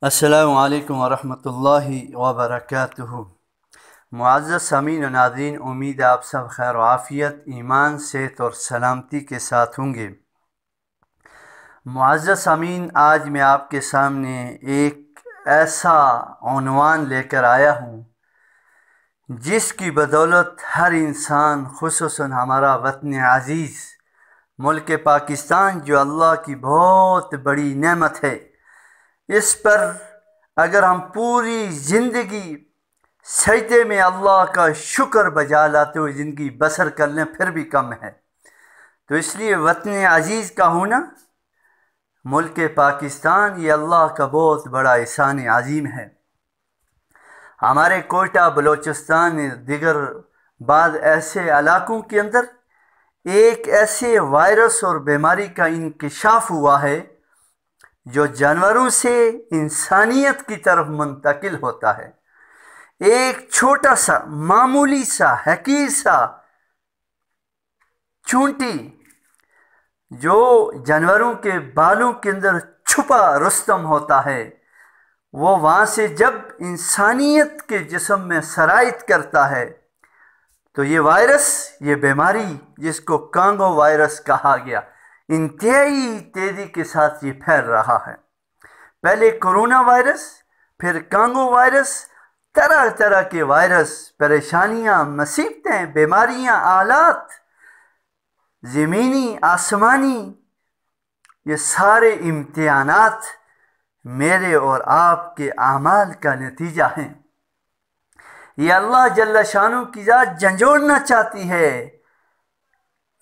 السلام علیکم ورحمۃ اللہ وبرکاتہ۔ معزز سامعین و ناظرین، امید آپ سب خیر و عافیت، ایمان، صحت اور سلامتی کے ساتھ ہوں گے۔ معزز سامعین، آج میں آپ کے سامنے ایک ایسا عنوان لے کر آیا ہوں جس کی بدولت ہر انسان، خصوصاً ہمارا وطن عزیز ملک پاکستان، جو اللہ کی بہت بڑی نعمت ہے، اس پر اگر ہم پوری زندگی سجدے میں اللہ کا شکر بجا لاتے ہوئے زندگی بسر کر لیں پھر بھی کم ہے۔ تو اس لیے وطن عزیز کا ہونا، ملک پاکستان، یہ اللہ کا بہت بڑا احسان عظیم ہے۔ ہمارے کوئٹہ، بلوچستان، دیگر بعض ایسے علاقوں کے اندر ایک ایسے وائرس اور بیماری کا انکشاف ہوا ہے جو جانوروں سے انسانیت کی طرف منتقل ہوتا ہے۔ ایک چھوٹا سا، معمولی سا، حقیر سا چونٹی جو جانوروں کے بالوں کے اندر چھپا رستم ہوتا ہے، وہ وہاں سے جب انسانیت کے جسم میں سرایت کرتا ہے تو یہ وائرس، یہ بیماری جس کو کانگو وائرس کہا گیا، انتہائی تیزی کے ساتھ یہ پھیل رہا ہے۔ پہلے کرونا وائرس، پھر کانگو وائرس، طرح طرح کے وائرس، پریشانیاں، مصیبتیں، بیماریاں، آلات، زمینی، آسمانی، یہ سارے امتحانات میرے اور آپ کے اعمال کا نتیجہ ہیں۔ یہ اللہ جل شانہ کی ذات جھنجھوڑنا چاہتی ہے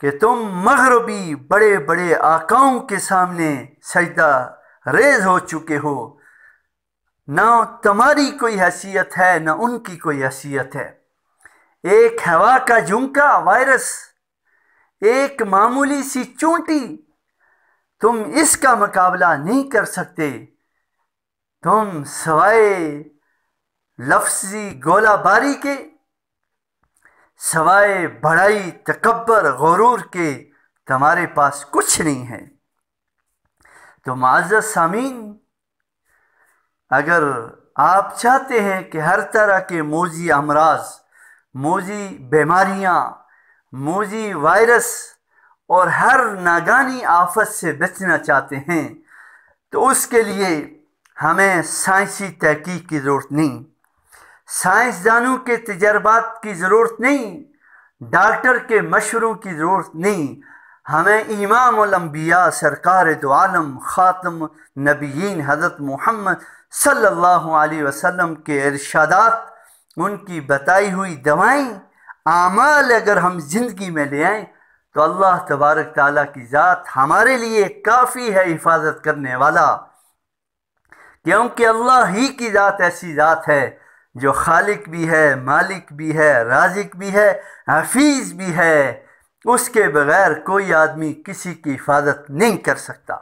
کہ تم مغربی بڑے بڑے آقاؤں کے سامنے سجدہ ریز ہو چکے ہو، نہ تمہاری کوئی حیثیت ہے نہ ان کی کوئی حیثیت ہے۔ ایک ہوا کا جھونکا وائرس، ایک معمولی سی چونٹی، تم اس کا مقابلہ نہیں کر سکتے۔ تم سوائے لفظی گولہ باری کے، سوائے بڑائی، تکبر، غرور کے تمہارے پاس کچھ نہیں ہے۔ تو معزز سامعین، اگر آپ چاہتے ہیں کہ ہر طرح کے موذی امراض، موذی بیماریاں، موذی وائرس اور ہر ناگہانی آفت سے بچنا چاہتے ہیں، تو اس کے لیے ہمیں سائنسی تحقیق کی ضرورت نہیں، سائنسدانوں کے تجربات کی ضرورت نہیں، ڈاکٹر کے مشوروں کی ضرورت نہیں۔ ہمیں امام الانبیاء، سرکار دو عالم، خاتم نبیین حضرت محمد صلی اللہ علیہ وسلم کے ارشادات، ان کی بتائی ہوئی دوائیں، اعمال اگر ہم زندگی میں لے آئیں تو اللہ تبارک تعالیٰ کی ذات ہمارے لیے کافی ہے حفاظت کرنے والا، کیونکہ اللہ ہی کی ذات ایسی ذات ہے جو خالق بھی ہے، مالک بھی ہے، رازق بھی ہے، حفیظ بھی ہے۔ اس کے بغیر کوئی آدمی کسی کی حفاظت نہیں کر سکتا۔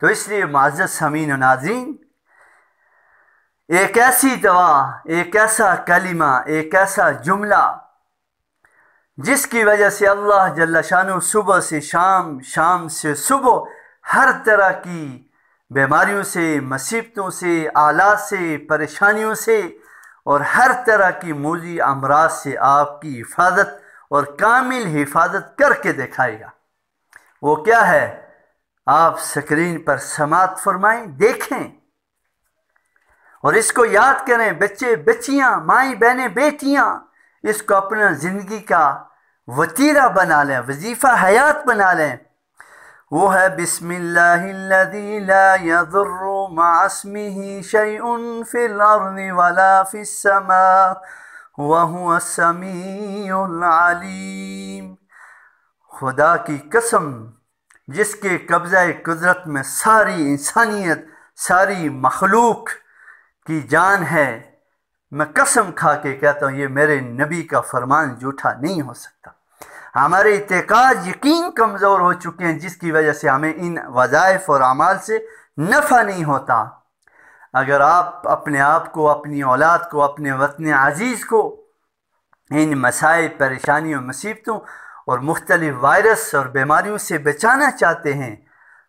تو اس لیے معزز سامعین و ناظرین، ایک ایسی دوا، ایک ایسا کلمہ، ایک ایسا جملہ جس کی وجہ سے اللہ جل شانہ صبح سے شام، شام سے صبح ہر طرح کی بیماریوں سے، مصیبتوں سے، آلات سے، پریشانیوں سے اور ہر طرح کی موذی امراض سے آپ کی حفاظت اور کامل حفاظت کر کے دکھائے گا۔ وہ کیا ہے؟ آپ سکرین پر سماعت فرمائیں، دیکھیں اور اس کو یاد کریں۔ بچے، بچیاں، مائیں، بہنیں، بیٹیاں، اس کو اپنا زندگی کا وتیرہ بنا لیں، وظیفہ حیات بنا لیں۔ وہ ہے بسم اللہ الذی لا یضر مع اسمہ شیء فی الارض ولا فی السماء وہو السمیع العلیم۔ خدا کی قسم جس کے قبضہ قدرت میں ساری انسانیت، ساری مخلوق کی جان ہے، میں قسم کھا کے کہتا ہوں یہ میرے نبی کا فرمان جھوٹا نہیں ہو سکتا۔ ہمارے اعتقاد، یقین کمزور ہو چکے ہیں جس کی وجہ سے ہمیں ان وظائف اور اعمال سے نفع نہیں ہوتا۔ اگر آپ اپنے آپ کو، اپنی اولاد کو، اپنے وطن عزیز کو ان مسائل، پریشانیوں، مصیبتوں اور مختلف وائرس اور بیماریوں سے بچانا چاہتے ہیں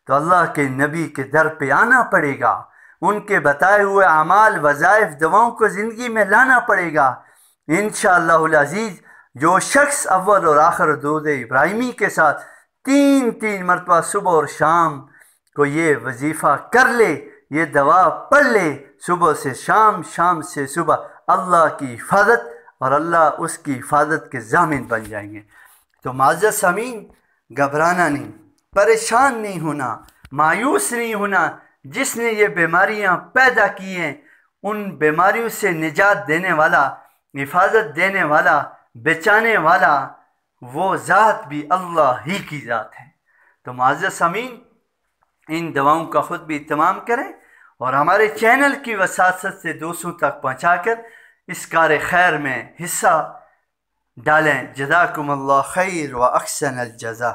تو اللہ کے نبی کے در پہ آنا پڑے گا، ان کے بتائے ہوئے اعمال، وظائف، دواؤں کو زندگی میں لانا پڑے گا انشاءاللہ العزیز۔ جو شخص اول اور آخر درود ابراہیمی کے ساتھ 3 مرتبہ صبح اور شام کو یہ وظیفہ کر لے، یہ دعا پڑھ لے صبح سے شام، شام سے صبح، اللہ کی حفاظت اور اللہ اس کی حفاظت کے ضامن بن جائیں گے۔ تو معزز سامعین، گھبرانا نہیں، پریشان نہیں ہونا، مایوس نہیں ہونا۔ جس نے یہ بیماریاں پیدا کی ہیں ان بیماریوں سے نجات دینے والا، حفاظت دینے والا، بچانے والا وہ ذات بھی اللہ ہی کی ذات ہے۔ تو معزز سامعین، ان دعاؤں کا خود بھی اہتمام کریں اور ہمارے چینل کی وساطت سے دوستوں تک پہنچا کر اس کار خیر میں حصہ ڈالیں۔ جزاکم اللہ خیر و احسن الجزا۔